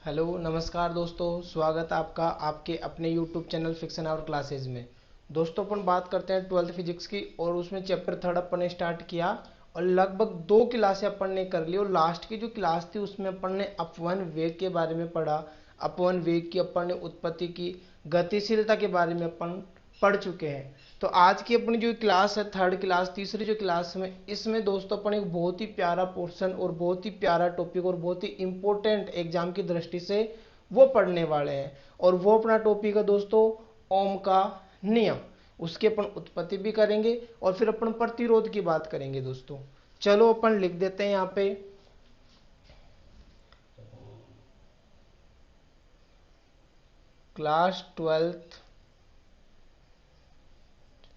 Hello नमस्कार दोस्तों, स्वागत है आपका आपके अपने YouTube channel fiction our classes में। दोस्तों अपन बात करते हैं 12th फिजिक्स की और उसमें चैप्टर 3 अपन ने स्टार्ट किया और लगभग 2 क्लासें अपन ने कर ली और लास्ट की जो क्लास थी उसमें अपन ने अपवन वेग के बारे में पढ़ा। अपवन वेग की अपन ने उत्पत्ति की, गतिशीलता के बारे में अपन पढ़ चुके हैं। तो आज की अपनी जो क्लास है, थर्ड क्लास, तीसरी जो क्लास में, इसमें दोस्तों अपन एक बहुत ही प्यारा पोर्शन और बहुत ही प्यारा टॉपिक और बहुत ही इंपॉर्टेंट एग्जाम की दृष्टि से वो पढ़ने वाले हैं। और वो अपना टॉपिक है दोस्तों ओम का नियम। उसकी अपन उत्पत्ति भी करेंगे और फिर अपन प्रतिरोध की बात करेंगे दोस्तों। चलो अपन लिख देते हैं यहाँ पे क्लास 12th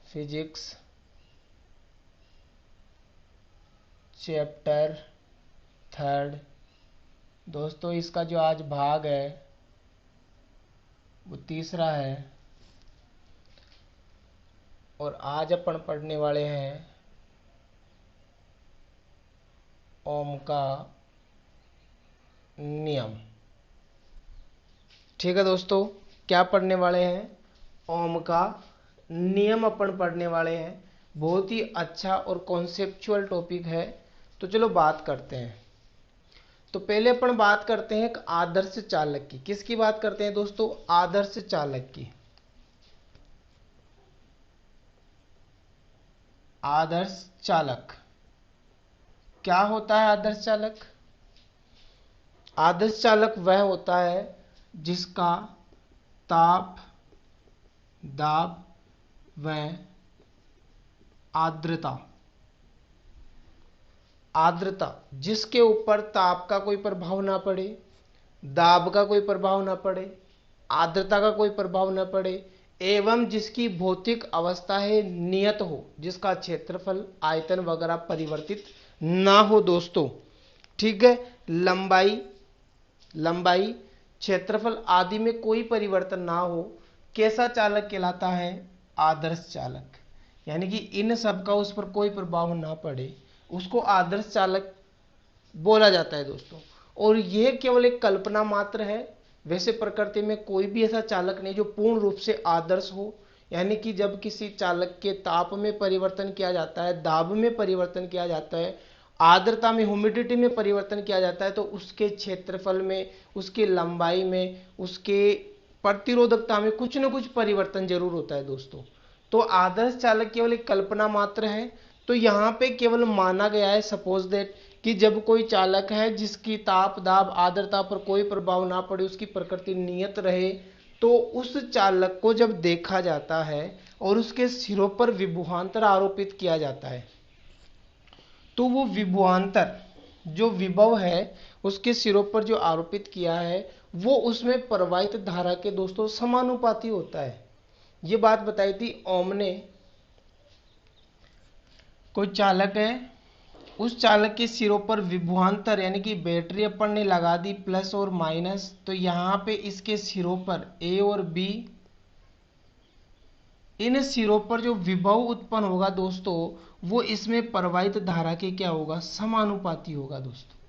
फिजिक्स चैप्टर 3। दोस्तों इसका जो आज भाग है वो तीसरा है और आज अपन पढ़ने वाले हैं ओम का नियम। ठीक है दोस्तों, क्या पढ़ने वाले हैं? ओम का नियम अपन पढ़ने वाले हैं। बहुत ही अच्छा और कॉन्सेप्चुअल टॉपिक है। तो चलो बात करते हैं। तो पहले अपन बात करते हैं एक आदर्श चालक की। किसकी बात करते हैं दोस्तों? आदर्श चालक की। आदर्श चालक क्या होता है? आदर्श चालक, आदर्श चालक वह होता है जिसका ताप, दाब व आर्द्रता, आर्द्रता जिसके ऊपर ताप का कोई प्रभाव ना पड़े, दाब का कोई प्रभाव ना पड़े, आर्द्रता का कोई प्रभाव ना पड़े, एवं जिसकी भौतिक अवस्था है नियत हो, जिसका क्षेत्रफल, आयतन वगैरह परिवर्तित ना हो दोस्तों। ठीक है, लंबाई, क्षेत्रफल आदि में कोई परिवर्तन ना हो, कैसा चालक कहलाता है? आदर्श चालक। यानी कि इन सब का उस पर कोई प्रभाव ना पड़े, उसको आदर्श चालक बोला जाता है दोस्तों। और यह केवल एक कल्पना मात्र है। वैसे प्रकृति में कोई भी ऐसा चालक नहीं जो पूर्ण रूप से आदर्श हो। यानी कि जब किसी चालक के ताप में परिवर्तन किया जाता है, दाब में परिवर्तन किया जाता है, आर्द्रता में, ह्यूमिडिटी में परिवर्तन किया जाता है, तो उसके क्षेत्रफल में, उसकी लंबाई में, उसके प्रतिरोधकता में कुछ न कुछ परिवर्तन जरूर होता है दोस्तों। तो आदर्श चालक केवल एक कल्पना मात्र है। तो यहाँ पे केवल माना गया है, सपोज दैट, कि जब कोई चालक है जिसकी ताप, दाब, आर्द्रता पर कोई प्रभाव ना पड़े, उसकी प्रकृति नियत रहे, तो उस चालक को जब देखा जाता है और उसके सिरों पर विभवांतर आरोपित किया जाता है, तो वो विभवांतर, जो विभव है उसके सिरों पर जो आरोपित किया है, वो उसमें प्रवाहित धारा के दोस्तों समानुपाती होता है। ये बात बताई थी ओम ने। कोई चालक है, उस चालक के सिरों पर विभवांतर यानी कि बैटरी अपन ने लगा दी प्लस और माइनस, तो यहाँ पे इसके सिरों पर ए और बी, इन सिरों पर जो विभव उत्पन्न होगा दोस्तों, वो इसमें प्रवाहित धारा के क्या होगा? समानुपाती होगा दोस्तों।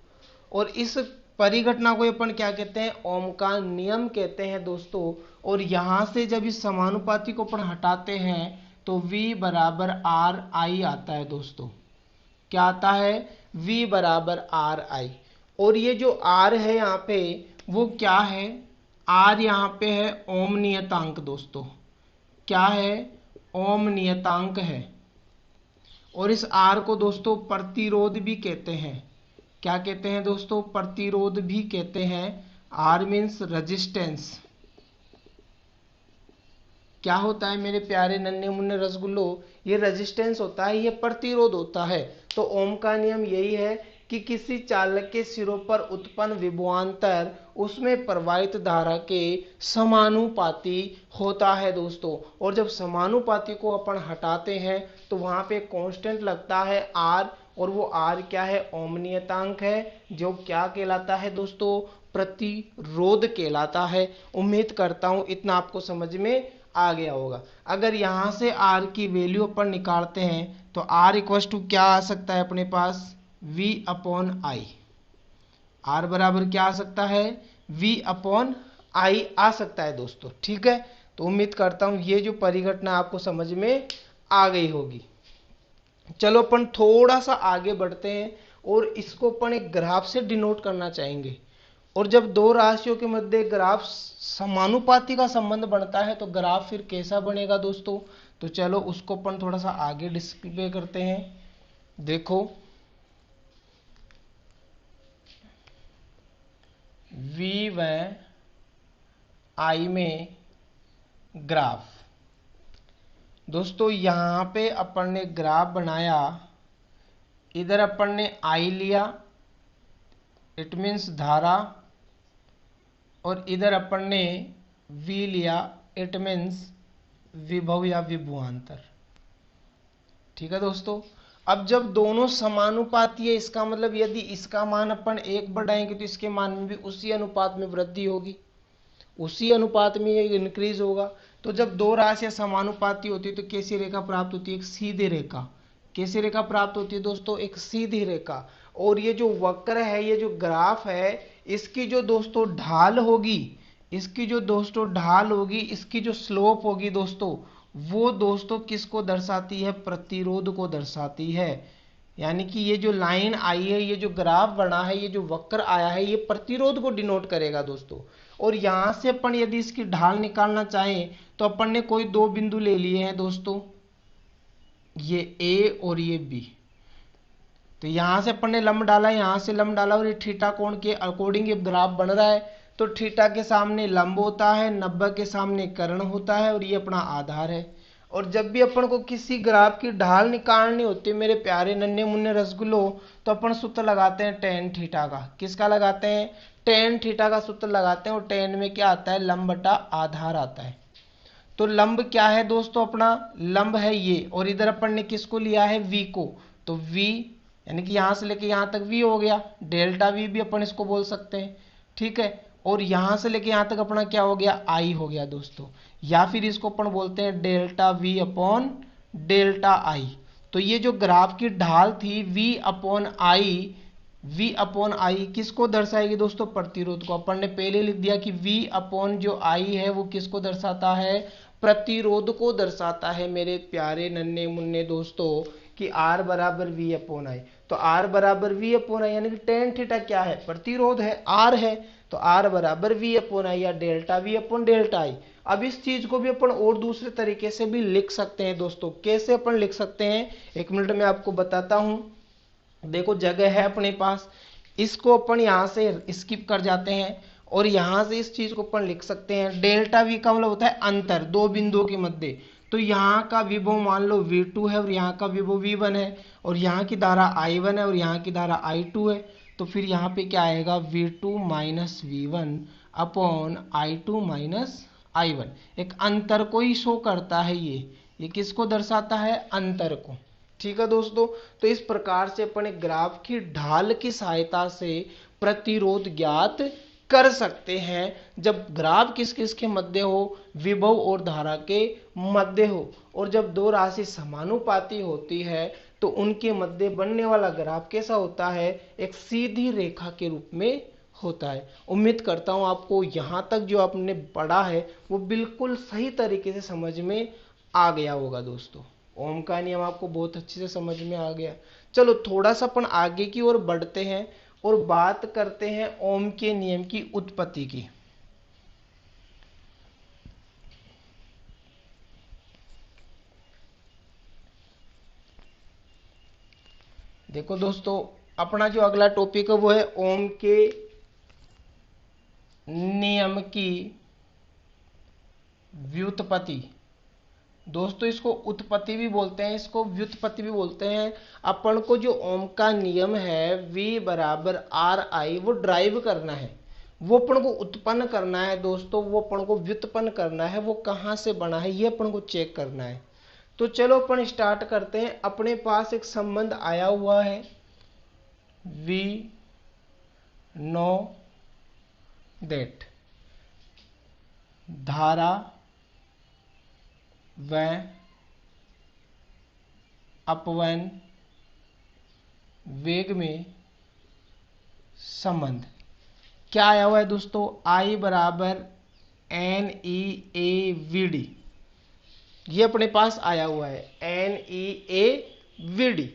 और इस परिघटना को अपन क्या कहते हैं? ओम का नियम कहते हैं दोस्तों। और यहां से जब इस समानुपाती को अपन हटाते हैं तो V बराबर आर आई आता है दोस्तों। क्या आता है? V बराबर आर आई। और ये जो R है यहाँ पे, वो क्या है? R यहाँ पे है ओम नियतांक दोस्तों। क्या है? ओम नियतांक है। और इस R को दोस्तों प्रतिरोध भी कहते हैं। क्या कहते हैं दोस्तों? प्रतिरोध भी कहते हैं। R means resistance. क्या होता है मेरे प्यारे नन्हे मुन्ने रसगुल्लो? ये रेजिस्टेंस होता है, ये प्रतिरोध होता है। तो ओम का नियम यही है कि किसी चालक के सिरों पर उत्पन्न विभवांतर उसमें प्रवाहित धारा के समानुपाती होता है दोस्तों। और जब समानुपाती को अपन हटाते हैं तो वहां पे कांस्टेंट लगता है R, और वो R क्या है? ओम नियतांक है, जो क्या कहलाता है दोस्तों? प्रतिरोध कहलाता है। उम्मीद करता हूं इतना आपको समझ में आ गया होगा। अगर यहां से R की वैल्यू अपन निकालते हैं तो R इक्वल टू क्या आ सकता है अपने पास? V upon I. R बराबर क्या आ सकता है? v अपॉन आई आ सकता है दोस्तों। ठीक है, तो उम्मीद करता हूं ये जो परिघटना आपको समझ में आ गई होगी। चलो अपन थोड़ा सा आगे बढ़ते हैं और इसको अपन एक ग्राफ से डिनोट करना चाहेंगे। और जब दो राशियों के मध्य ग्राफ समानुपाती का संबंध बनता है तो ग्राफ फिर कैसा बनेगा दोस्तों, तो चलो उसको अपन थोड़ा सा आगे डिस्प्ले करते हैं। देखो v व i में ग्राफ, दोस्तों यहां पे अपन ने ग्राफ बनाया, इधर अपन ने I लिया, इट मीन्स धारा, और इधर अपन ने V लिया, इट मीन्स विभव या विभवांतर। ठीक है दोस्तों, अब जब दोनों समानुपाती है, इसका मतलब यदि इसका मान अपन 1 बढ़ाएंगे तो इसके मान में भी उसी अनुपात में वृद्धि होगी, उसी अनुपात में ये इंक्रीज होगा। तो जब दो राशियां समानुपाती होती है तो कैसी रेखा प्राप्त होती है, एक सीधी रेखा। कैसी रेखा प्राप्त होती है दोस्तों, एक सीधी रेखा। और ये जो वक्र है, ये जो ग्राफ है, इसकी जो दोस्तों ढाल होगी, इसकी जो दोस्तों ढाल होगी, इसकी जो स्लोप होगी दोस्तों, वो दोस्तों किसको दर्शाती है, प्रतिरोध को दर्शाती है। यानी कि ये जो लाइन आई है, ये जो ग्राफ बना है, ये जो वक्र आया है, ये प्रतिरोध को डिनोट करेगा दोस्तों। और यहां से अपन यदि इसकी ढाल निकालना चाहें तो अपन ने कोई दो बिंदु ले लिए हैं दोस्तों, ये ए और ये बी। तो यहां से अपन ने लंब डाला, यहां से लंब डाला, और ये थीटा कोण के अकॉर्डिंग ये ग्राफ बन रहा है। तो थीटा के सामने लंब होता है, 90 के सामने कर्ण होता है, और ये अपना आधार है। और जब भी अपन को किसी ग्राफ की ढाल निकालनी होती है मेरे प्यारे नन्हे मुन्ने रसगुल्लो, तो अपन सूत्र लगाते हैं टेन थीटा का। किसका लगाते हैं, टेन थीटा का सूत्र लगाते हैं। और टेन में क्या आता है, लंब बटा आधार आता है। तो लंब क्या है दोस्तों, अपना लंब है ये, और इधर अपन ने किसको लिया है, v को। तो v यानी कि यहां से लेके यहां तक v हो गया, डेल्टा v भी अपन इसको बोल सकते हैं। ठीक है, और यहां से लेके यहां तक अपना क्या हो गया, i हो गया दोस्तों, या फिर इसको अपन बोलते हैं delta v upon delta i। तो ये जो ग्राफ की ढाल थी v अपॉन आई किसको दर्शाएगी दोस्तों, प्रतिरोध को। अपन ने पहले लिख दिया कि v अपॉन जो i है वो किसको दर्शाता है, प्रतिरोध को दर्शाता है मेरे प्यारे नन्हे मुन्ने दोस्तों, कि r बराबर v अपॉन आई। तो r बराबर v अपॉन आई यानी कि टेन थीटा क्या है, प्रतिरोध है, r है। तो r बराबर v अपॉन आई या डेल्टा v अपॉन डेल्टा आई। अब इस चीज को भी अपन और दूसरे तरीके से भी लिख सकते हैं दोस्तों। कैसे अपन लिख सकते हैं, एक मिनट में आपको बताता हूं। देखो जगह है अपने पास, इसको अपन यहां से स्किप कर जाते हैं, और यहां से इस चीज को अपन लिख सकते हैं, डेल्टा वी का मतलब होता है अंतर दो बिंदुओं के मध्य। तो यहाँ का विभव मान लो v2 है, और यहाँ का विभव v1 है, और यहाँ की धारा i1 है, और यहाँ की धारा i2 है। तो फिर यहाँ पे क्या आएगा, v2 minus v1 upon i2 minus i1। एक अंतर को ही शो करता है ये किसको दर्शाता है, अंतर को। ठीक है दोस्तों, तो इस प्रकार से अपन एक ग्राफ की ढाल की सहायता से प्रतिरोध ज्ञात कर सकते हैं, जब ग्राफ किस किस के मध्य हो, विभव और धारा के मध्य हो। और जब दो राशि समानुपाती होती है तो उनके मध्य बनने वाला ग्राफ कैसा होता है, एक सीधी रेखा के रूप में होता है। उम्मीद करता हूं आपको यहां तक जो आपने पढ़ा है वो बिल्कुल सही तरीके से समझ में आ गया होगा दोस्तों। ओम का नियम आपको बहुत अच्छे से समझ में आ गया। चलो थोड़ा सा अपन आगे की ओर बढ़ते हैं और बात करते हैं ओम के नियम की उत्पत्ति की। देखो दोस्तों, अपना जो अगला टॉपिक है वो है ओम के नियम की व्युत्पत्ति। दोस्तों इसको उत्पत्ति भी बोलते हैं, इसको व्युत्पत्ति भी बोलते हैं। अपन को जो ओम का नियम है V बराबर आर आई वो ड्राइव करना है, वो अपन को उत्पन्न करना है दोस्तों, वो अपन को व्युत्पन्न करना है, वो कहाँ से बना है ये अपन को चेक करना है। तो चलो अपन स्टार्ट करते हैं। अपने पास एक संबंध आया हुआ है, V नो दैट धारा व अपवयन वेग में संबंध। क्या आया हुआ है दोस्तों, I बराबर NeAVD, ये अपने पास आया हुआ है NeAVD।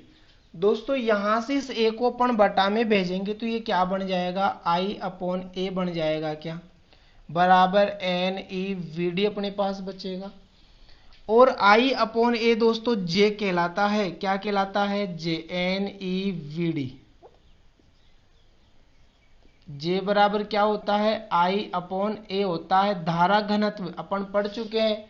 दोस्तों यहां से इस A को अपन बटा में भेजेंगे तो ये क्या बन जाएगा, I/A बन जाएगा क्या, बराबर NeVD अपने पास बचेगा। और I/A दोस्तों J कहलाता है, क्या कहलाता है, J, NeVD। J बराबर क्या होता है, I/A होता है धारा घनत्व। अपन पढ़ चुके हैं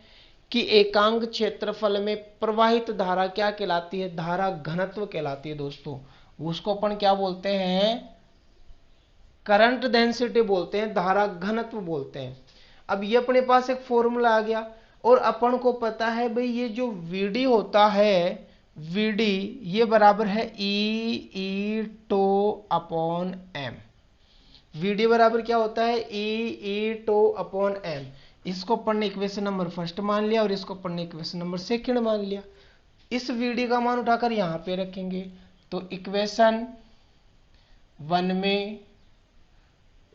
कि एकांक क्षेत्रफल में प्रवाहित धारा क्या कहलाती है, धारा घनत्व कहलाती है दोस्तों। उसको अपन क्या बोलते हैं, करंट डेंसिटी बोलते हैं, धारा घनत्व बोलते हैं। अब ये अपने पास एक फॉर्मूला आ गया और अपन को पता है भाई ये जो Vd होता है, Vd ये बराबर है E/τ/m। Vd बराबर क्या होता है, E/τ/m। इसको अपन ने इक्वेशन नंबर फर्स्ट मान लिया और इसको अपन ने इक्वेशन नंबर सेकंड मान लिया। इस Vd का मान उठाकर यहां पे रखेंगे तो इक्वेशन 1 में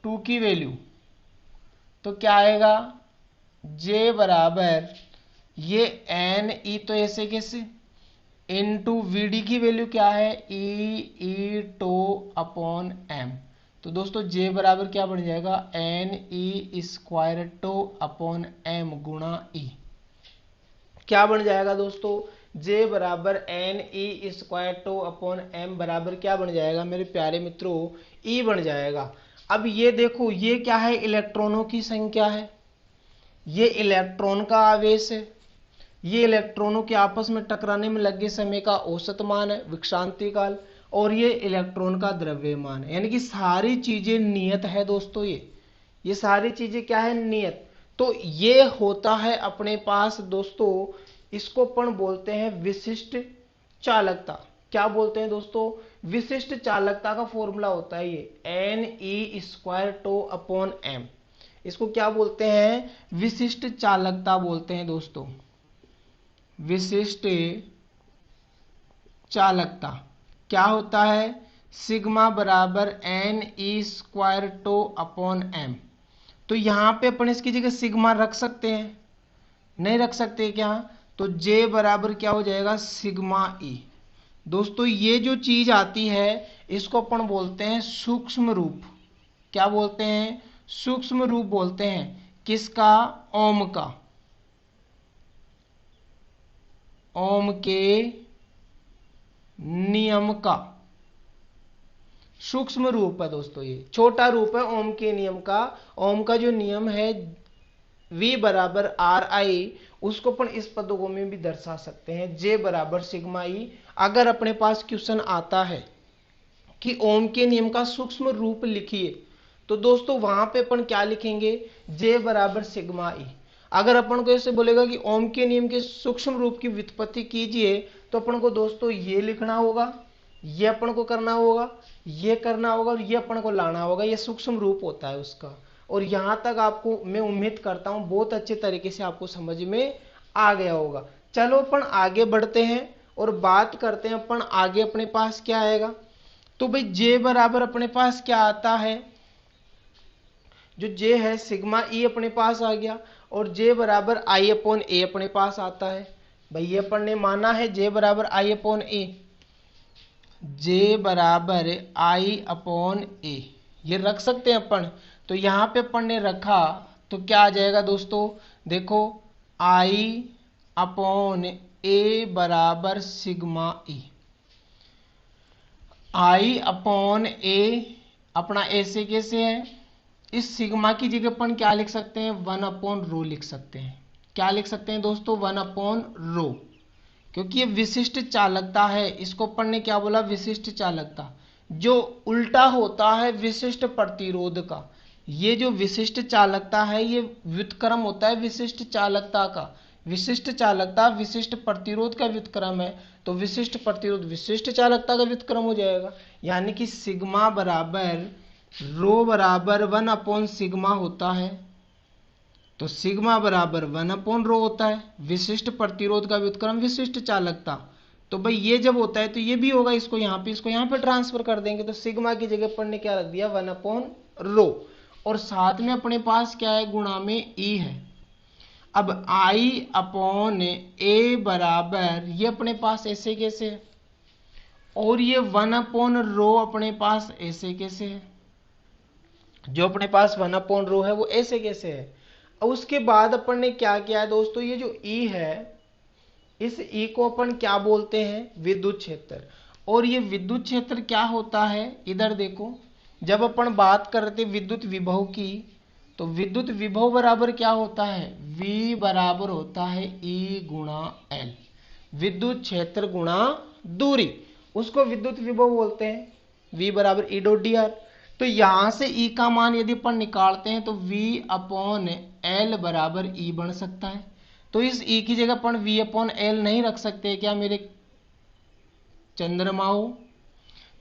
2 की वैल्यू तो क्या आएगा, J बराबर ये Ne तो ऐसे कैसे इनटू Vd की वैल्यू क्या है, E/τ/m। तो दोस्तों J बराबर क्या बन जाएगा, Ne²/m गुणा E। क्या बन जाएगा दोस्तों, J बराबर Ne²/m बराबर क्या बन जाएगा मेरे प्यारे मित्रों, E बन जाएगा। अब ये देखो ये क्या है, इलेक्ट्रॉनों की संख्या है, ये इलेक्ट्रॉन का आवेश है, ये इलेक्ट्रॉनों के आपस में टकराने में लगे समय का औसत मान है विक्षांति काल, और ये इलेक्ट्रॉन का द्रव्यमान है। यानी कि सारी चीजें नियत है दोस्तों, ये सारी चीजें क्या है, नियत। तो ये होता है अपने पास दोस्तों, इसको अपन बोलते हैं विशिष्ट चालकता। क्या बोलते हैं दोस्तों, विशिष्ट चालकता का फॉर्मूला होता है ये Ne²/m। इसको क्या बोलते हैं, विशिष्ट चालकता बोलते हैं दोस्तों, विशिष्ट चालकता। क्या होता है, सिग्मा बराबर Ne²/m। तो यहां पे अपन इसकी जगह सिग्मा रख सकते हैं, नहीं रख सकते क्या, तो J बराबर क्या हो जाएगा, सिग्मा E। दोस्तों ये जो चीज आती है इसको अपन बोलते हैं सूक्ष्म रूप। क्या बोलते हैं, सूक्ष्म रूप बोलते हैं, किसका, ओम का, ओम के नियम का सूक्ष्म रूप है दोस्तों, ये छोटा रूप है ओम के नियम का। ओम का जो नियम है V बराबर RI, उसको अपन इस पदों में भी दर्शा सकते हैं, J बराबर सिग्मा E। अगर अपने पास क्वेश्चन आता है कि ओम के नियम का सूक्ष्म रूप लिखिए तो दोस्तों वहां पे अपन क्या लिखेंगे, J बराबर सिग्मा E। अगर अपन को ऐसे बोलेगा कि ओम के नियम के सूक्ष्म रूप की व्युत्पत्ति कीजिए तो अपन को दोस्तों ये लिखना होगा, ये अपन को करना होगा, ये करना होगा और ये अपन को लाना होगा। ये सूक्ष्म रूप होता है उसका। और यहां तक आपको मैं उम्मीद करता हूं बहुत अच्छे तरीके से आपको समझ में आ गया होगा। चलो अपन आगे बढ़ते हैं और बात करते हैं अपन आगे अपने पास क्या आएगा। तो भाई J बराबर अपने पास क्या आता है, जो J है सिग्मा E अपने पास आ गया और J बराबर I/A अपने पास आता है। भाई ये अपन ने माना है J बराबर I/A, J बराबर I/A ये रख सकते हैं अपन। तो यहां पे अपन ने रखा तो क्या आ जाएगा दोस्तों, देखो I/A बराबर सिग्मा E। I/A अपना ऐसे कैसे है, इस सिग्मा की जगह अपन क्या लिख सकते हैं, 1/ρ लिख सकते हैं। क्या लिख सकते हैं दोस्तों, 1/ρ, क्योंकि ये विशिष्ट चालकता है। इसको अपन ने क्या बोला, विशिष्ट चालकता, जो उल्टा होता है विशिष्ट प्रतिरोध का। ये जो विशिष्ट चालकता है ये व्युत्क्रम होता है विशिष्ट चालकता का। विशिष्ट चालकता विशिष्ट प्रतिरोध का व्युत्क्रम है, तो विशिष्ट प्रतिरोध विशिष्ट चालकता का व्युत्क्रम हो जाएगा। यानी कि सिग्मा बराबर रो बराबर 1/सिग्मा होता है, तो सिग्मा बराबर 1/ρ होता है। विशिष्ट प्रतिरोध का व्युत्क्रम विशिष्ट चालकता, तो भाई ये जब होता है तो ये भी होगा, इसको यहाँ पे ट्रांसफर कर देंगे। तो सिग्मा की जगह पर ने क्या रख दिया, 1/ρ। और साथ में अपने पास क्या है, गुणा में ई है। अब आई अपॉन ए बराबर, ये अपने पास ऐसे कैसे है, और ये 1 अपॉन रो अपने पास ऐसे कैसे है, जो अपने पास 1 अपॉन रो है वो ऐसे कैसे है। अब उसके बाद अपन ने क्या किया है दोस्तों, ये जो ई है, इस ई को अपन क्या बोलते हैं, विद्युत क्षेत्र। और ये विद्युत क्षेत्र क्या होता है, इधर देखो, जब अपन बात करते विद्युत विभव की, तो विद्युत विभव बराबर क्या होता है, V बराबर होता है E गुणा L, विद्युत क्षेत्र गुणा दूरी, उसको विद्युत विभव बोलते हैं। V बराबर E डॉट डी आर। तो यहां से E का मान यदि अपन निकालते हैं तो V अपॉन L बराबर E बन सकता है। तो इस E की जगह अपन V अपॉन L नहीं रख सकते क्या मेरे चंद्रमाओ,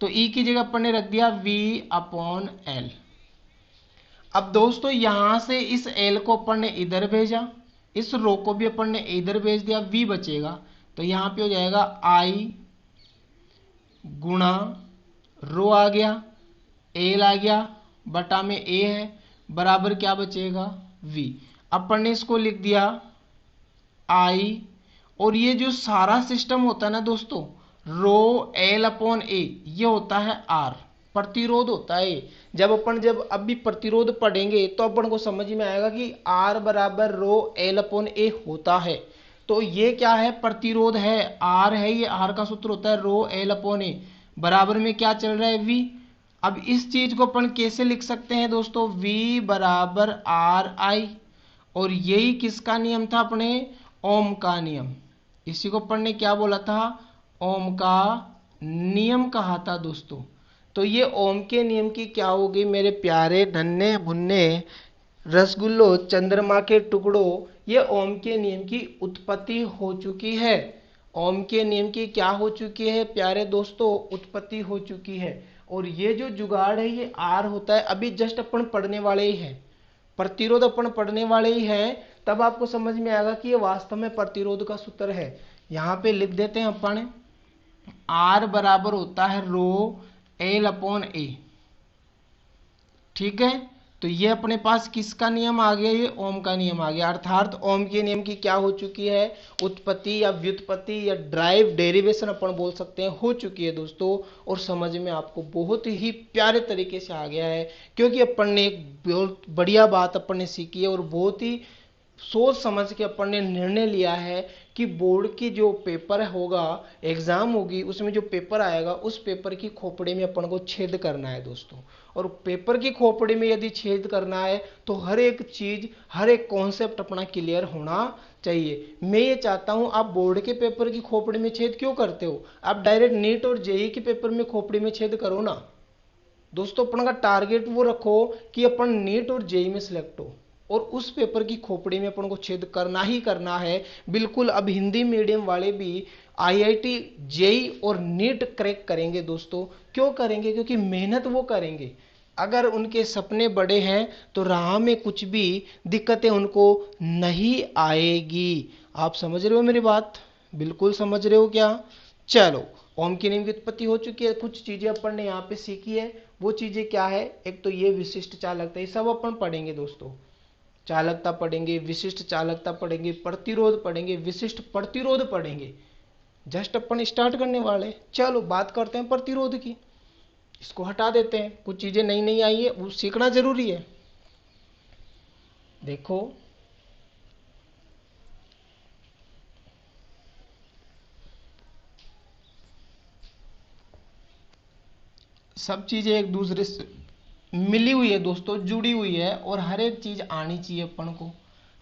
तो E की जगह अपन ने रख दिया V अपॉन L। अब दोस्तों यहां से इस L को अपन ने इधर भेजा, इस रो को भी अपन ने इधर भेज दिया, V बचेगा, तो यहां पे हो जाएगा I गुणा रो आ गया, L आ गया, बटा में A है, बराबर क्या बचेगा, V। अपन ने इसको लिख दिया I, और ये जो सारा सिस्टम होता है ना दोस्तों, रो L अपॉन A, ये होता है R, प्रतिरोध होता है। जब अभी प्रतिरोध पढ़ेंगे तो अपन को समझ में आएगा कि R बराबर रो L अपॉन A होता है। तो ये क्या है, प्रतिरोध है, R है, ये R का सूत्र होता है रो L अपॉन A, बराबर में क्या चल रहा है, V। अब इस चीज को अपन कैसे लिख सकते हैं दोस्तों, V बराबर RI, और यही किसका नियम था, अपने ओम का नियम। इसी को अपन ने क्या बोला था, ओम का नियम कहा था दोस्तों। तो ये ओम के नियम की क्या होगी मेरे प्यारे नन्हे मुन्ने रसगुल्लो चंद्रमा के टुकड़ों, ये ओम के नियम की उत्पत्ति हो चुकी है। ओम के नियम की क्या हो चुकी है प्यारे दोस्तों, उत्पत्ति हो चुकी है। और ये जो जुगाड़ है ये आर होता है, अभी जस्ट अपन पढ़ने वाले ही है, प्रतिरोध अपन पढ़ने वाले ही हैं, तब आपको समझ में आएगा कि ये वास्तव में प्रतिरोध का सूत्र है। यहां पे लिख देते हैं अपन, आर बराबर होता है रो एल अपॉन ए, ठीक है। तो ये अपने पास किसका नियम आ गया, ये ओम का नियम आ गया, अर्थात ओम के नियम की क्या हो चुकी है, उत्पत्ति या व्युत्पत्ति या ड्राइव डेरिवेशन अपन बोल सकते हैं, हो चुकी है दोस्तों। और समझ में आपको बहुत ही प्यारे तरीके से आ गया है, क्योंकि अपन ने एक बहुत बढ़िया बात अपन ने सीखी है, और बहुत ही सोच समझ के अपन ने निर्णय लिया है कि बोर्ड की जो पेपर होगा, एग्जाम होगी, उसमें जो पेपर आएगा उस पेपर की खोपड़ी में अपन को छेद करना है दोस्तों। और पेपर की खोपड़ी में यदि छेद करना है तो हर एक चीज, हर एक कॉन्सेप्ट अपना क्लियर होना चाहिए। मैं ये चाहता हूं, आप बोर्ड के पेपर की खोपड़ी में छेद क्यों करते हो, आप डायरेक्ट नीट और जेई के पेपर में खोपड़ी में छेद करो ना दोस्तों। अपन का टारगेट वो रखो कि अपन नीट और जेई में सिलेक्ट हो, और उस पेपर की खोपड़ी में अपन को छेद करना ही करना है बिल्कुल। अब हिंदी मीडियम वाले भी आईआईटी, जेई और नीट क्रैक करेंगे दोस्तों। क्यों करेंगे, क्योंकि मेहनत वो करेंगे। अगर उनके सपने बड़े हैं तो राह में कुछ भी दिक्कतें उनको नहीं आएगी। आप समझ रहे हो मेरी बात, बिल्कुल समझ रहे हो क्या। चलो, ओम के नियम की उत्पत्ति हो चुकी है, कुछ चीजें अपन ने यहाँ पे सीखी है। वो चीजें क्या है, एक तो ये विशिष्ट चालकता, ये सब अपन पढ़ेंगे दोस्तों। चालकता पढ़ेंगे, विशिष्ट चालकता पढ़ेंगे, प्रतिरोध पढ़ेंगे, विशिष्ट प्रतिरोध पढ़ेंगे। जस्ट अपन स्टार्ट करने वाले। चलो बात करते हैं प्रतिरोध की, इसको हटा देते हैं, कुछ चीजें नई नई आई है, वो सीखना जरूरी है। देखो, सब चीजें एक दूसरे से मिली हुई है दोस्तों, जुड़ी हुई है, और हर एक चीज आनी चाहिए अपन को।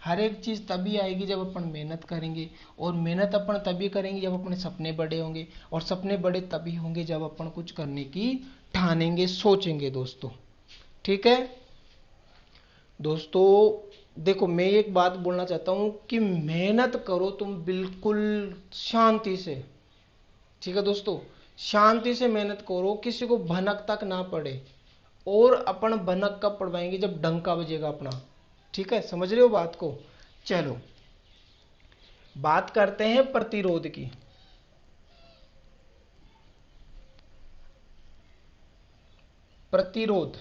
हर एक चीज तभी आएगी जब अपन मेहनत करेंगे, और मेहनत अपन तभी करेंगे जब अपने सपने बड़े होंगे, और सपने बड़े तभी होंगे जब अपन कुछ करने की ठानेंगे, सोचेंगे दोस्तों। ठीक है दोस्तों, देखो मैं एक बात बोलना चाहता हूं कि मेहनत करो तुम बिल्कुल शांति से। ठीक है दोस्तों, शांति से मेहनत करो, किसी को भनक तक ना पड़े। और अपन भनक कब पड़वाएंगे, जब डंका बजेगा अपना। ठीक है, समझ रहे हो बात को। चलो बात करते हैं प्रतिरोध की। प्रतिरोध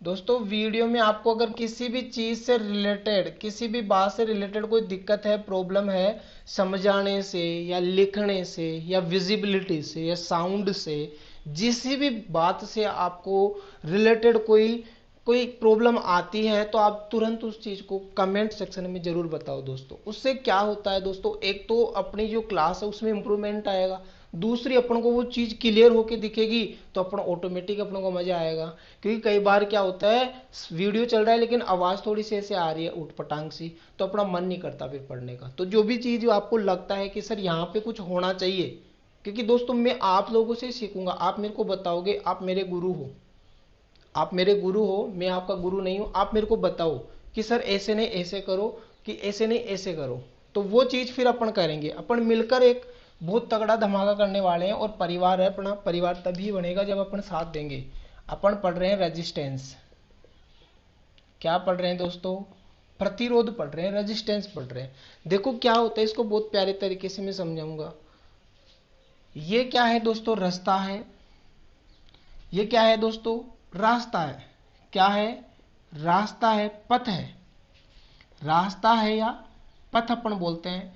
दोस्तों वीडियो में आपको अगर किसी भी चीज से रिलेटेड, किसी भी बात से रिलेटेड कोई दिक्कत है, प्रॉब्लम है, समझाने से या लिखने से या विजिबिलिटी से या साउंड से, जिस भी बात से आपको रिलेटेड कोई कोई प्रॉब्लम आती है, तो आप तुरंत उस चीज को कमेंट सेक्शन में जरूर बताओ दोस्तों। उससे क्या होता है दोस्तों, एक तो अपनी जो क्लास है उसमें इंप्रूवमेंट आएगा, दूसरी अपन को वो चीज क्लियर होके दिखेगी, तो अपन ऑटोमेटिक अपन को मजा आएगा। क्योंकि कई बार क्या होता है, वीडियो चल रहा है लेकिन आवाज थोड़ी सी ऐसे आ रही है उठपटांग सी, तो अपना मन नहीं करता फिर पढ़ने का। तो जो भी चीज आपको लगता है कि सर यहाँ पे कुछ होना चाहिए, क्योंकि दोस्तों मैं आप लोगों से सीखूंगा, आप मेरे को बताओगे, आप मेरे गुरु हो, आप मेरे गुरु हो, मैं आपका गुरु नहीं हूं। आप मेरे को बताओ कि सर ऐसे नहीं ऐसे करो, कि ऐसे नहीं ऐसे करो, तो वो चीज फिर अपन करेंगे। अपन मिलकर एक बहुत तगड़ा धमाका करने वाले हैं, और परिवार है अपना, परिवार तभी बनेगा जब अपन साथ देंगे। अपन पढ़ रहे हैं रेजिस्टेंस। क्या पढ़ रहे हैं दोस्तों? प्रतिरोध पढ़ रहे हैं, रेजिस्टेंस पढ़ रहे हैं। देखो क्या होता है, इसको बहुत प्यारे तरीके से मैं समझाऊंगा। ये क्या है दोस्तों? रास्ता है। ये क्या है दोस्तों? रास्ता है। क्या है? रास्ता है, पथ है। रास्ता है या पथ अपन बोलते हैं।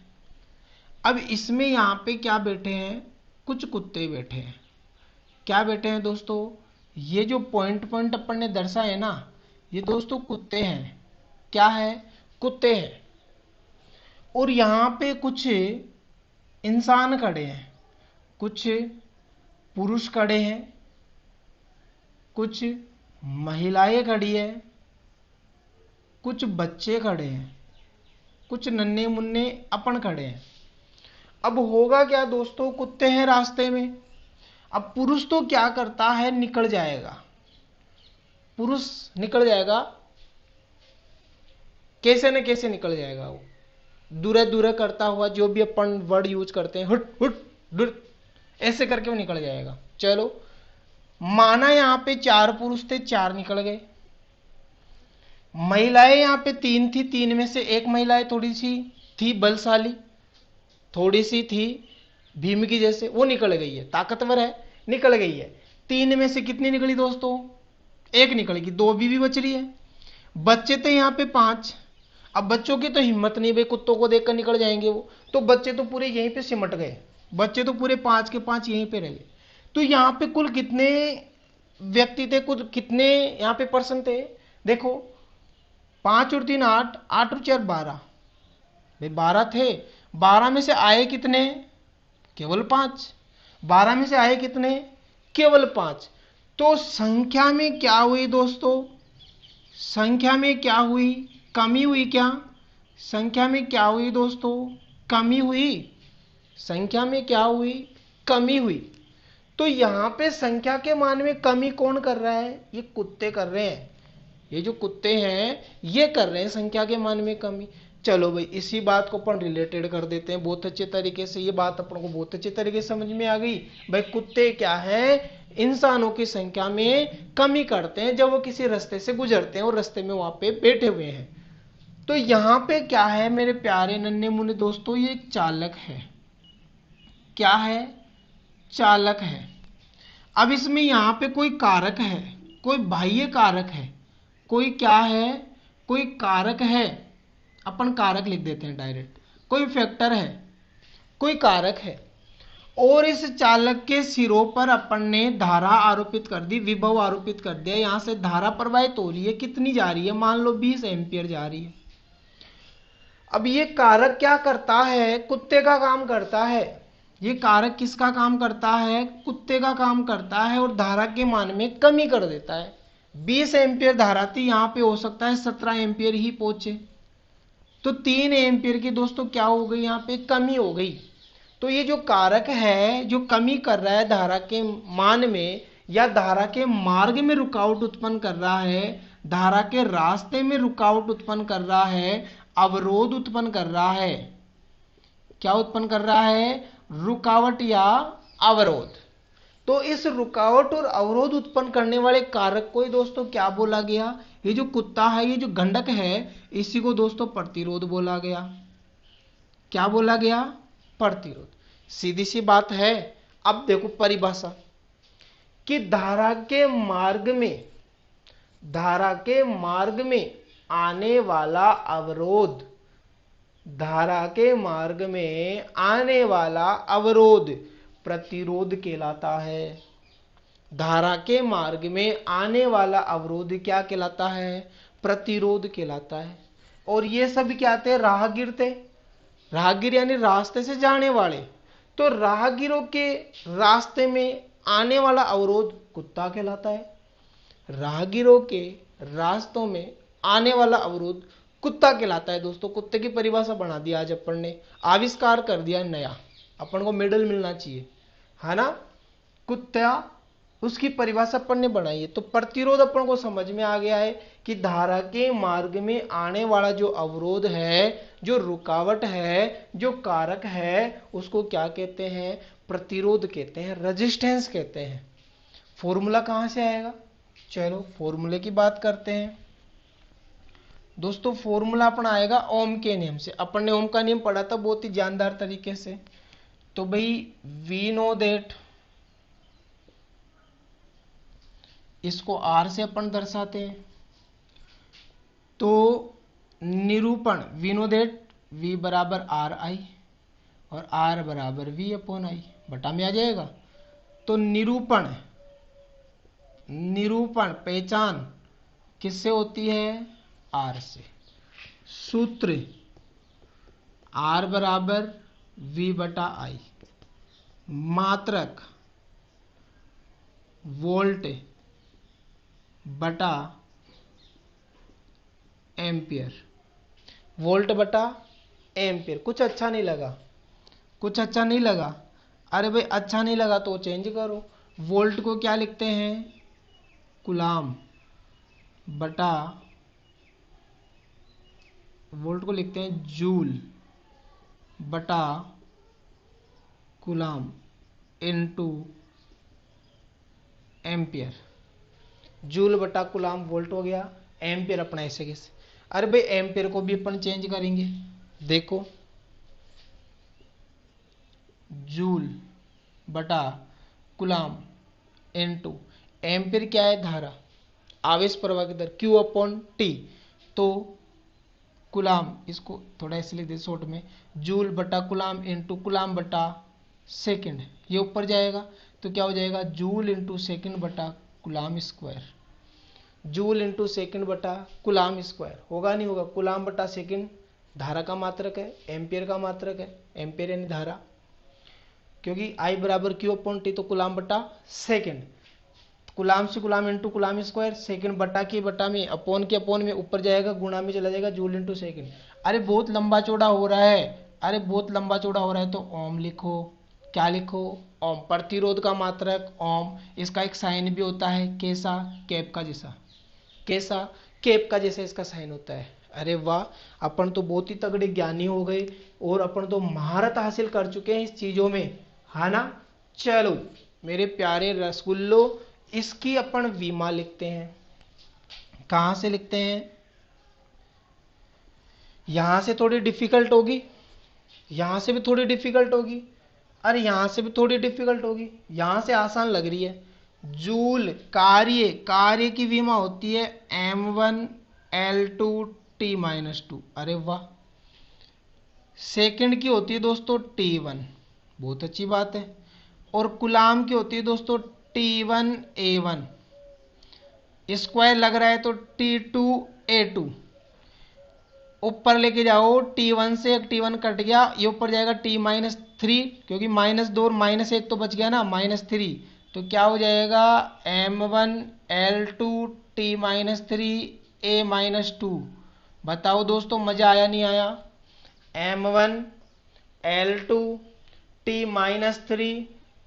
अब इसमें यहां पे क्या बैठे हैं? कुछ कुत्ते बैठे हैं। क्या बैठे हैं दोस्तों? ये जो पॉइंट पॉइंट अपन ने दर्शाए ना, ये दोस्तों कुत्ते हैं। क्या है? कुत्ते हैं। और यहां पे कुछ इंसान खड़े हैं, कुछ पुरुष खड़े हैं, कुछ महिलाएं खड़ी है, कुछ बच्चे खड़े हैं, कुछ नन्हे मुन्ने अपन खड़े हैं। अब होगा क्या दोस्तों, कुत्ते हैं रास्ते में। अब पुरुष तो क्या करता है, निकल जाएगा। पुरुष निकल जाएगा, कैसे न कैसे निकल जाएगा वो, दूरे दूरे करता हुआ, जो भी अपन वर्ड यूज करते हैं, हुट हुट डुर, ऐसे करके वो निकल जाएगा। चलो माना यहां पे 4 पुरुष थे, 4 निकल गए। महिलाएं यहां पे 3 थी, 3 में से एक महिला थोड़ी सी थी बलशाली, थोड़ी सी थी भीम की जैसे, वो निकल गई है, ताकतवर है, निकल गई है। 3 में से कितनी निकली दोस्तों? 1 निकलेगी, 2 भी बच रही है। बच्चे थे यहां पे 5। अब बच्चों की तो हिम्मत नहीं, भाई कुत्तों को देखकर निकल जाएंगे वो, तो बच्चे तो पूरे यहीं पे सिमट गए, बच्चे तो पूरे 5 के 5 यहीं पे रह गए। तो यहां पे कुल कितने व्यक्ति थे, कुल कितने यहां पे पर्सन थे? देखो 5 और 3 8, 8 और 4 12, भाई 12 थे। 12 में से आए कितने? केवल 5। 12 में से आए कितने? केवल 5। तो संख्या में क्या हुई दोस्तों? संख्या में क्या हुई? कमी हुई क्या? संख्या में क्या हुई दोस्तों? कमी हुई। संख्या में क्या हुई? कमी हुई। तो यहां पे संख्या के मान में कमी कौन कर रहा है? ये कुत्ते कर रहे हैं। ये जो कुत्ते हैं ये कर रहे हैं संख्या के मान में कमी। चलो भाई इसी बात को अपन रिलेटेड कर देते हैं बहुत अच्छे तरीके से। ये बात अपन को बहुत अच्छे तरीके से समझ में आ गई। भाई कुत्ते क्या है? इंसानों की संख्या में कमी करते हैं जब वो किसी रास्ते से गुजरते हैं और रास्ते में वहां पे बैठे हुए हैं। तो यहां पे क्या है मेरे प्यारे नन्हे मुन्ने दोस्तों? ये एक चालक है। क्या है? चालक है। अब इसमें यहां पे कोई कारक है, कोई बाह्य कारक है, कोई क्या है? कोई कारक है। अपन कारक लिख देते हैं डायरेक्ट। कोई फैक्टर है, कोई कारक है। और इस चालक के सिरों पर अपन ने धारा आरोपित कर दी, विभव आरोपित कर दिया। यहां से धारा प्रवाहित हो रही है, कितनी जा रही है? मान लो 20 एम्पियर जा रही है। अब ये कारक क्या करता है? कुत्ते का काम करता है। ये कारक किसका काम करता है? कुत्ते का काम करता है, और धारा के मान में कमी कर देता है। 20 एम्पियर धारा थी, यहां पे हो सकता है 17 एम्पियर ही पहुंचे। तो 3 एम्पियर की दोस्तों क्या हो गई? यहां पे कमी हो गई। तो ये जो कारक है जो कमी कर रहा है धारा के मान में, या धारा के मार्ग में रुकावट उत्पन्न कर रहा है, धारा के रास्ते में रुकावट उत्पन्न कर रहा है, अवरोध उत्पन्न कर रहा है। क्या उत्पन्न कर रहा है? रुकावट या अवरोध। तो इस रुकावट और अवरोध उत्पन्न करने वाले कारक को ही दोस्तों क्या बोला गया? ये जो कुत्ता है, ये जो गंडक है, इसी को दोस्तों प्रतिरोध बोला गया। क्या बोला गया? प्रतिरोध। सीधी सी बात है। अब देखो परिभाषा कि धारा के मार्ग में, धारा के मार्ग में आने वाला अवरोध, धारा के मार्ग में आने वाला अवरोध प्रतिरोध कहलाता है। धारा के मार्ग में आने वाला अवरोध क्या कहलाता है? प्रतिरोध कहलाता है। और ये सब क्या थे? राहगीर थे। राहगीर यानी रास्ते से जाने वाले। तो राहगीरों के रास्ते में आने वाला अवरोध कुत्ता कहलाता है। राहगीरों के रास्तों में आने वाला अवरोध कुत्ता कहलाता है। दोस्तों कुत्ते की परिभाषा बना दिया आज अपन ने, आविष्कार कर दिया नया, अपन को मेडल मिलना चाहिए, है ना। कुत्ता, उसकी परिभाषा अपन ने बनाई है। तो प्रतिरोध अपन को समझ में आ गया है कि धारा के मार्ग में आने वाला जो अवरोध है, जो रुकावट है, जो कारक है, उसको क्या कहते हैं? प्रतिरोध कहते हैं, रेजिस्टेंस कहते हैं। फॉर्मूला कहां से आएगा? चलो फॉर्मूले की बात करते हैं। दोस्तों फॉर्मूला अपना आएगा ओम के नियम से। अपन ने ओम का नियम पढ़ा था बहुत ही जानदार तरीके से। तो भाई वी नो दैट, इसको आर से अपन दर्शाते हैं। तो निरूपण वी नो दैट, वी बराबर आर आई और आर बराबर वी अपॉन आई, बटा में आ जाएगा। तो निरूपण, निरूपण पहचान किससे होती है? आर से। सूत्र आर बराबर वी बटा आई। मात्रक वोल्ट बटा एम्पियर, वोल्ट बटा एम्पियर। कुछ अच्छा नहीं लगा? कुछ अच्छा नहीं लगा? अरे भाई अच्छा नहीं लगा तो चेंज करो। वोल्ट को क्या लिखते हैं? कुलाम बटा, वोल्ट को लिखते हैं जूल बटा कुलाम इनटू एम्पियर। जूल बटा कुलाम वोल्ट हो गया, एम्पियर अपना ऐसे कैसे? अरे भाई एम्पियर को भी अपन चेंज करेंगे। देखो जूल बटा कुलाम इनटू एम्पियर क्या है? धारा, आवेश प्रवाह की दर Q अपॉन टी। तो कुलाम, इसको थोड़ा ऐसे लिख दे शॉर्ट में, जूल बटा कुलाम इनटू कुलाम बटा सेकंड, ये ऊपर जाएगा तो क्या हो जाएगा? जूल इंटू सेकंड बटा कुलाम स्क्वायर। जूल इंटू सेकंड बटा कुलाम स्क्वायर होगा नहीं होगा? कुलाम बटा सेकंड धारा का मात्रक है, एम्पियर का मात्रक है, एम्पियर यानी धारा, क्योंकि आई बराबर क्यू अपॉन टी। तो कुलाम बटा सेकंड, कुलाम से कुलाम इंटू कुलाम स्क्वायर, सेकंड बटा के बटा में, अपोन के अपोन में, ऊपर जाएगा गुणा में चला जाएगा, जूल इंटू सेकंड। अरे बहुत लंबा चौड़ा हो रहा है, अरे बहुत लंबा चौड़ा हो रहा है तो ओम लिखो। क्या लिखो? ओम। प्रतिरोध का मात्रक ओम। इसका एक साइन भी होता है कैसा? कैप का जैसा। कैसा? कैप का जैसा इसका साइन होता है। अरे वाह, अपन तो बहुत ही तगड़े ज्ञानी हो गए और अपन तो महारत हासिल कर चुके हैं इस चीजों में, है ना। चलो मेरे प्यारे रसगुल्लो, इसकी अपन विमा लिखते हैं। कहां से लिखते हैं? यहां से थोड़ी डिफिकल्ट होगी, यहां से भी थोड़ी डिफिकल्ट होगी, अरे यहां से भी थोड़ी डिफिकल्ट होगी, यहां से आसान लग रही है। जूल कार्य, कार्य की विमा होती है m1 L2 T-2। अरे वाह। सेकंड की होती है दोस्तों T1, बहुत अच्छी बात है। और कुलाम की होती है दोस्तों T1A1। स्क्वायर लग रहा है तो T2A2। ऊपर लेके जाओ, T1 से एक T1 कट गया, ये ऊपर जाएगा T-3, क्योंकि -2 और -1 तो बच गया ना, -3। तो क्या हो जाएगा? m1L2 T-3A-2। बताओ दोस्तों मजा आया नहीं आया? m1L2 T-3,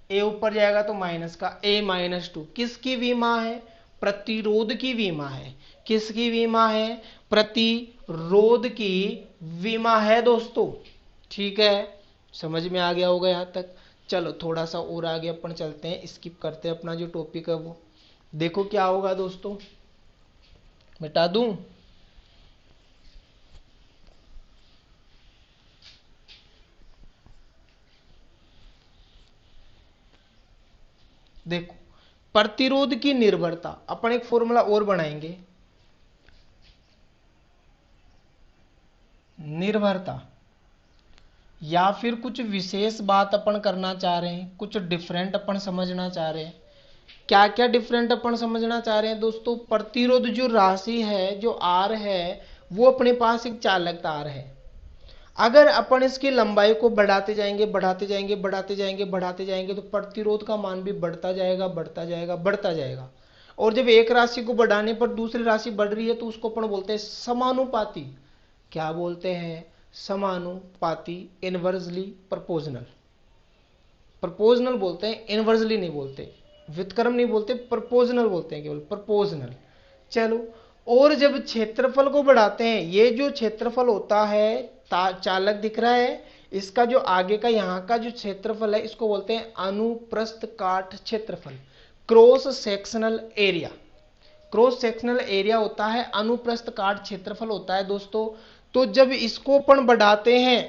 ए ऊपर जाएगा तो माइनस का A-2। किसकी विमा है? प्रतिरोध की विमा है। किसकी विमा है? प्रतिरोध की विमा है दोस्तों। ठीक है, समझ में आ गया होगा यहां तक। चलो थोड़ा सा और आगे अपन चलते हैं, स्किप करते हैं अपना जो टॉपिक है वो। देखो क्या होगा दोस्तों, मिटा दूं? देखो प्रतिरोध की निर्भरता, अपन एक फॉर्मूला और बनाएंगे, निर्भरता, या फिर कुछ विशेष बात अपन करना चाह रहे हैं, कुछ डिफरेंट अपन समझना चाह रहे हैं। क्या क्या डिफरेंट अपन समझना चाह रहे हैं दोस्तों? प्रतिरोध जो राशि है, जो आर है, वो अपने पास एक चालक तार है। अगर अपन इसकी लंबाई को बढ़ाते जाएंगे बढ़ाते जाएंगे बढ़ाते जाएंगे बढ़ाते जाएंगे तो प्रतिरोध का मान भी बढ़ता जाएगा बढ़ता जाएगा बढ़ता जाएगा। और जब एक राशि को बढ़ाने पर दूसरी राशि बढ़ रही है तो उसको अपन बोलते हैं समानुपाती। क्या बोलते हैं? समानुपाती, इनवर्सली प्रोपोर्शनल। प्रोपोर्शनल बोलते हैं, इनवर्सली नहीं बोलते, व्युत्क्रम नहीं बोलते, प्रोपोर्शनल बोलते हैं, केवल प्रोपोर्शनल। चलो, और जब क्षेत्रफल को बढ़ाते हैं, ये जो क्षेत्रफल होता है, चालक दिख रहा है, इसका जो आगे का यहाँ का जो क्षेत्रफल है, इसको बोलते हैं अनुप्रस्थ काट क्षेत्रफल, cross sectional area. Cross sectional area होता है, अनुप्रस्थ काट क्षेत्रफल होता है दोस्तों। तो जब इसको अपन बढ़ाते हैं,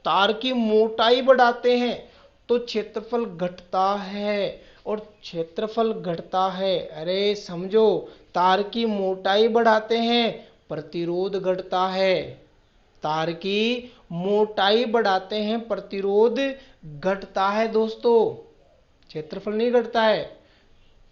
तार की मोटाई बढ़ाते हैं, तो क्षेत्रफल घटता है, और क्षेत्रफल घटता है, अरे समझो, तार की मोटाई बढ़ाते हैं, प्रतिरोध घटता है। तार की मोटाई बढ़ाते हैं, प्रतिरोध घटता है दोस्तों, क्षेत्रफल नहीं घटता है,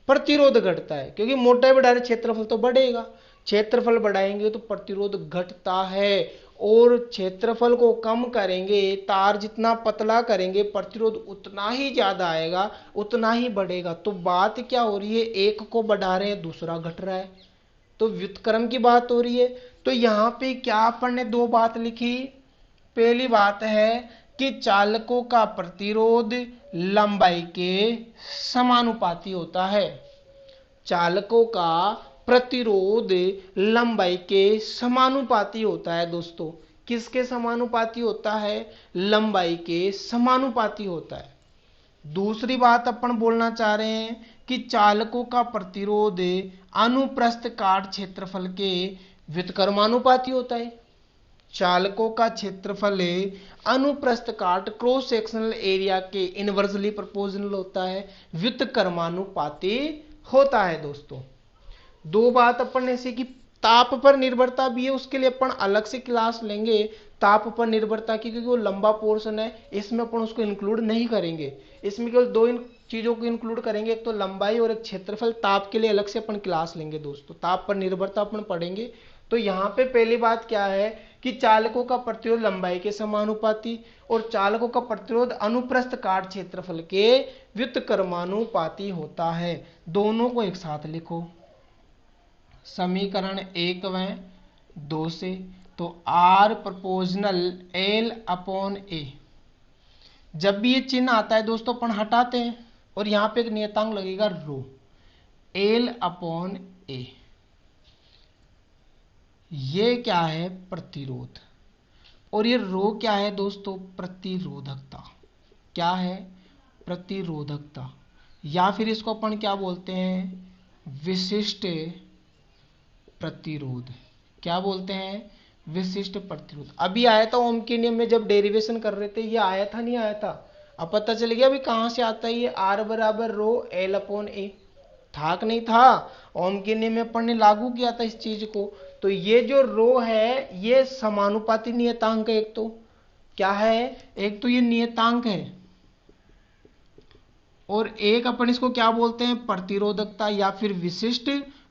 प्रतिरोध घटता है, क्योंकि मोटाई बढ़ा रहे क्षेत्रफल तो बढ़ेगा, क्षेत्रफल बढ़ाएंगे तो प्रतिरोध घटता है। और क्षेत्रफल को कम करेंगे, तार जितना पतला करेंगे, प्रतिरोध उतना ही ज्यादा आएगा, उतना ही बढ़ेगा। तो बात क्या हो रही है? एक को बढ़ा रहे हैं, दूसरा घट रहा है, तो व्युत्क्रम की बात हो रही है। तो यहाँ पे क्या अपन ने दो बात लिखी? पहली बात है कि चालकों का प्रतिरोध लंबाई के समानुपाती होता है। चालकों का प्रतिरोध लंबाई के समानुपाती होता है दोस्तों। किसके समानुपाती होता है? लंबाई के समानुपाती होता है। दूसरी बात अपन बोलना चाह रहे हैं कि चालकों का प्रतिरोध अनुप्रस्थ काट क्षेत्रफल के व्युत्क्रमानुपाती होता है। चालकों का क्षेत्रफल अनुप्रस्थ काट क्रॉस सेक्शनल एरिया के इनवर्सली प्रोपोर्शनल होता है, व्युत्क्रमानुपाती होता है दोस्तों। दो बात अपन ने सीखी। ताप पर निर्भरता भी है, उसके लिए अपन अलग से क्लास लेंगे ताप पर निर्भरता की, क्योंकि वो लंबा पोर्शन है, इसमें अपन उसको इंक्लूड नहीं करेंगे। इसमें केवल दो इन चीजों को इंक्लूड करेंगे, एक तो लंबाई और एक क्षेत्रफल। ताप के लिए अलग से अपन क्लास लेंगे दोस्तों, ताप पर निर्भरता अपन पढ़ेंगे। तो यहाँ पे पहली बात क्या है कि चालकों का प्रतिरोध लंबाई के समानुपाती और चालकों का प्रतिरोध अनुप्रस्थ काट क्षेत्रफल के व्युत्क्रमानुपाती होता है। दोनों को एक साथ लिखो, समीकरण 1 व 2 से। तो R प्रोपोर्शनल L/A। जब भी ये चिन्ह आता है दोस्तों अपन हटाते हैं, और यहां पे एक नियतांक लगेगा रो, L/A। ये क्या है? प्रतिरोध। और ये रो क्या है दोस्तों? प्रतिरोधकता। क्या है? प्रतिरोधकता। या फिर इसको अपन क्या बोलते हैं? विशिष्ट प्रतिरोध। क्या बोलते हैं? विशिष्ट प्रतिरोध। अभी आया था ओम के नियम में, जब डेरिवेशन कर रहे थे, ये आया था नहीं आया था? अब पता चल गया अभी कहां से आता है ये R बराबर रो L/A। था कि नहीं था? ओम के नियम में अपन ने लागू किया था इस चीज को। तो ये जो रो है, ये समानुपाती नियतांक है। एक तो क्या है? एक तो ये नियतांक है, और एक अपन इसको क्या बोलते हैं? प्रतिरोधकता, या फिर विशिष्ट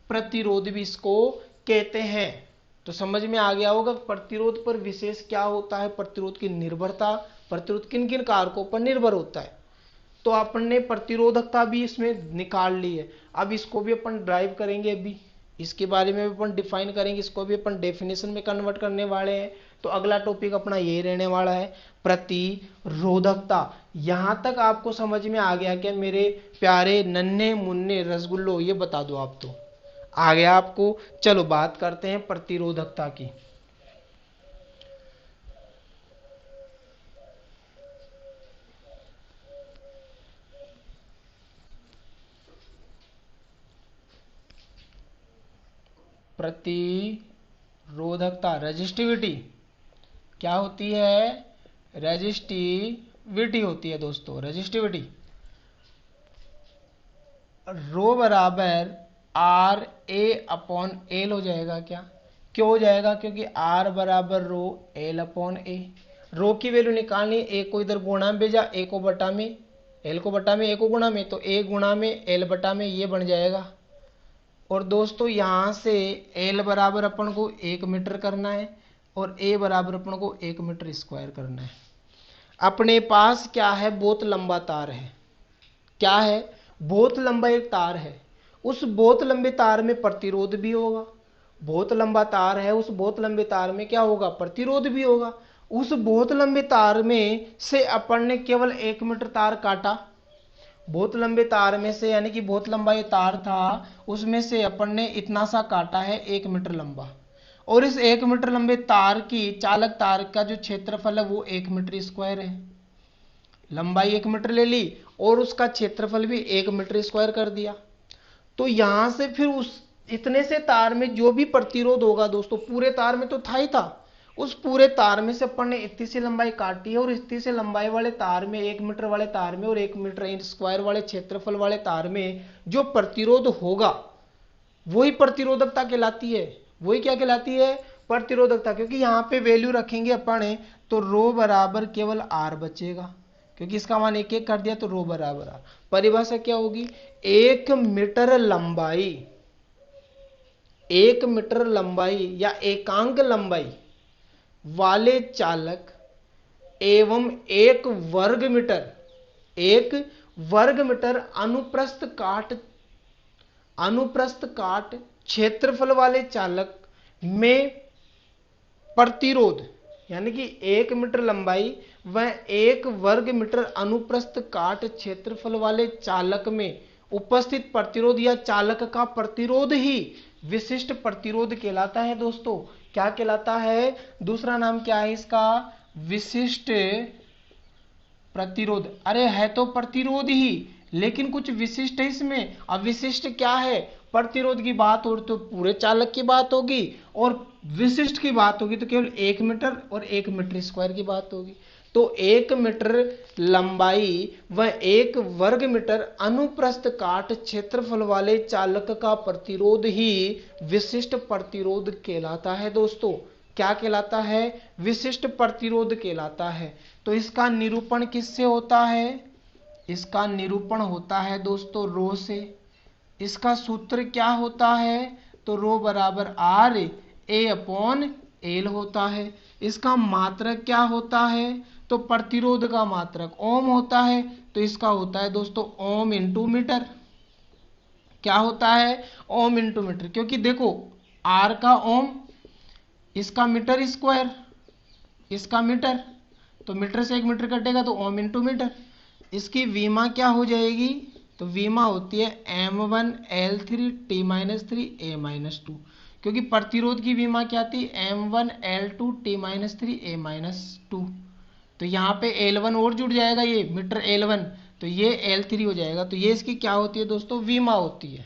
प्रतिरोध भी इसको कहते हैं। तो समझ में आ गया होगा प्रतिरोध पर विशेष क्या होता है, प्रतिरोध की निर्भरता, प्रतिरोध किन किन कारकों पर निर्भर होता है। तो अपन ने प्रतिरोधकता भी इसमें निकाल ली है। अब इसको भी अपन ड्राइव करेंगे, अभी इसके बारे में भी अपन डिफाइन करेंगे, इसको भी अपन डेफिनेशन में कन्वर्ट करने वाले हैं। तो अगला टॉपिक अपना यही रहने वाला है, प्रतिरोधकता। यहां तक आपको समझ में आ गया क्या मेरे प्यारे नन्हे मुन्ने रसगुल्लो? ये बता दो, आप तो आ गया आपको। चलो बात करते हैं प्रतिरोधकता की। प्रतिरोधकता, रेजिस्टिविटी क्या होती है? रेजिस्टिविटी होती है दोस्तों, रेजिस्टिविटी। रो बराबर आर ए अपॉन एल हो जाएगा क्या? क्यों हो जाएगा? क्योंकि आर बराबर रो एल अपॉन ए। रो की वैल्यू निकालनी, ए को इधर गुणा में भेजा, ए को बटा में, एल को बटा में, ए को गुणा में, तो ए गुणा में एल बटा में, ये बन जाएगा। और दोस्तों यहां से एल बराबर अपन को 1 मीटर करना है और ए बराबर अपन को 1 मीटर स्क्वायर करना है। अपने पास क्या है? बहुत लंबा तार है। क्या है? बहुत लंबा एक तार है। उस बहुत लंबे तार में प्रतिरोध भी होगा। बहुत लंबा तार है, उस बहुत लंबे तार में क्या होगा? प्रतिरोध भी होगा। उस बहुत लंबे तार में से अपन ने केवल 1 मीटर तार काटा। बहुत लंबे तार में से, यानी कि बहुत लंबा ये तार था, उसमें से अपन ने इतना सा काटा है 1 मीटर लंबा। और इस 1 मीटर लंबे तार की, चालक तार का जो क्षेत्रफल है वो 1 मीटर स्क्वायर है। लंबाई 1 मीटर ले ली और उसका क्षेत्रफल भी 1 मीटर स्क्वायर कर दिया। तो यहां से फिर उस इतने से तार में जो भी प्रतिरोध होगा दोस्तों, पूरे तार में तो था ही था, उस पूरे तार में से अपन ने इतनी सी लंबाई काटी है और इतनी सी लंबाई वाले तार में, 1 मीटर वाले तार में और 1 मीटर स्क्वायर वाले क्षेत्रफल वाले तार में जो प्रतिरोध होगा वही प्रतिरोधकता कहलाती है। वही क्या कहलाती है? प्रतिरोधकता। क्योंकि यहाँ पे वैल्यू रखेंगे अपन तो रो बराबर केवल आर बचेगा, क्योंकि इसका मान 1 कर दिया तो रो बराबर आर। परिभाषा क्या होगी? 1 मीटर लंबाई, 1 मीटर लंबाई या एकांक लंबाई वाले चालक एवं 1 वर्ग मीटर अनुप्रस्थ काट क्षेत्रफल वाले चालक में प्रतिरोध, यानी कि 1 मीटर लंबाई व 1 वर्ग मीटर अनुप्रस्थ काट क्षेत्रफल वाले चालक में उपस्थित प्रतिरोध या चालक का प्रतिरोध ही विशिष्ट प्रतिरोध कहलाता है दोस्तों। क्या कहलाता है? दूसरा नाम क्या है इसका? विशिष्ट प्रतिरोध। अरे है तो प्रतिरोध ही, लेकिन कुछ विशिष्ट है इसमें। अब विशिष्ट क्या है? प्रतिरोध की बात हो तो पूरे चालक की बात होगी, और विशिष्ट की बात होगी तो केवल 1 मीटर और 1 मीटर स्क्वायर की बात होगी। तो 1 मीटर लंबाई व 1 वर्ग मीटर अनुप्रस्थ काट क्षेत्रफल वाले चालक का प्रतिरोध ही विशिष्ट प्रतिरोध कहलाता है दोस्तों। क्या कहलाता है? विशिष्ट प्रतिरोध कहलाता है। तो इसका निरूपण किससे होता है? इसका निरूपण होता है दोस्तों रो से। इसका सूत्र क्या होता है? तो रो बराबर आर ए अपॉन एल होता है। इसका मात्रक क्या होता है? तो प्रतिरोध का मात्रक ओम होता है, तो इसका होता है दोस्तों ओम इंटू मीटर। क्या होता है? Ohm into metre. क्योंकि देखो आर का ओम, इसका मीटर स्क्वायर, इसका मीटर, तो मीटर से 1 मीटर कटेगा तो ओम इंटू मीटर। इसकी वीमा क्या हो जाएगी? तो वीमा होती है M1L3T-3 A-2, क्योंकि प्रतिरोध की वीमा क्या थी? M1L2T-3 A-2। तो यहाँ पे L1 और जुड़ जाएगा, ये मीटर L1, तो ये L3 हो जाएगा। तो ये इसकी क्या होती है दोस्तों? वीमा होती है।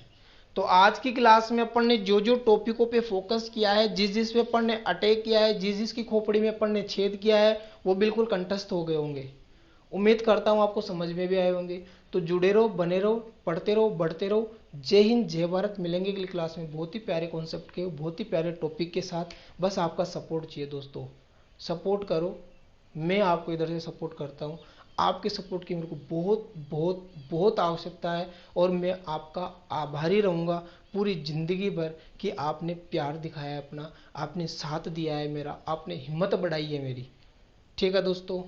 तो आज की क्लास में अपन ने जो जो टॉपिकों पे फोकस किया है, जिस जिस पे अपन ने अटैक किया है, जिस जिसकी खोपड़ी में अपन ने छेद किया है, वो बिल्कुल कंठस्थ हो गए होंगे। उम्मीद करता हूँ आपको समझ में भी आए होंगे। तो जुड़े रहो, बने रहो, पढ़ते रहो, बढ़ते रहो। जय हिंद, जय भारत। मिलेंगे अगली क्लास में बहुत ही प्यारे कॉन्सेप्ट के, बहुत ही प्यारे टॉपिक के साथ। बस आपका सपोर्ट चाहिए दोस्तों, सपोर्ट करो। मैं आपको इधर से सपोर्ट करता हूँ। आपके सपोर्ट की मेरे को बहुत बहुत बहुत आवश्यकता है, और मैं आपका आभारी रहूँगा पूरी ज़िंदगी भर कि आपने प्यार दिखाया है अपना, आपने साथ दिया है मेरा, आपने हिम्मत बढ़ाई है मेरी। ठीक है दोस्तों।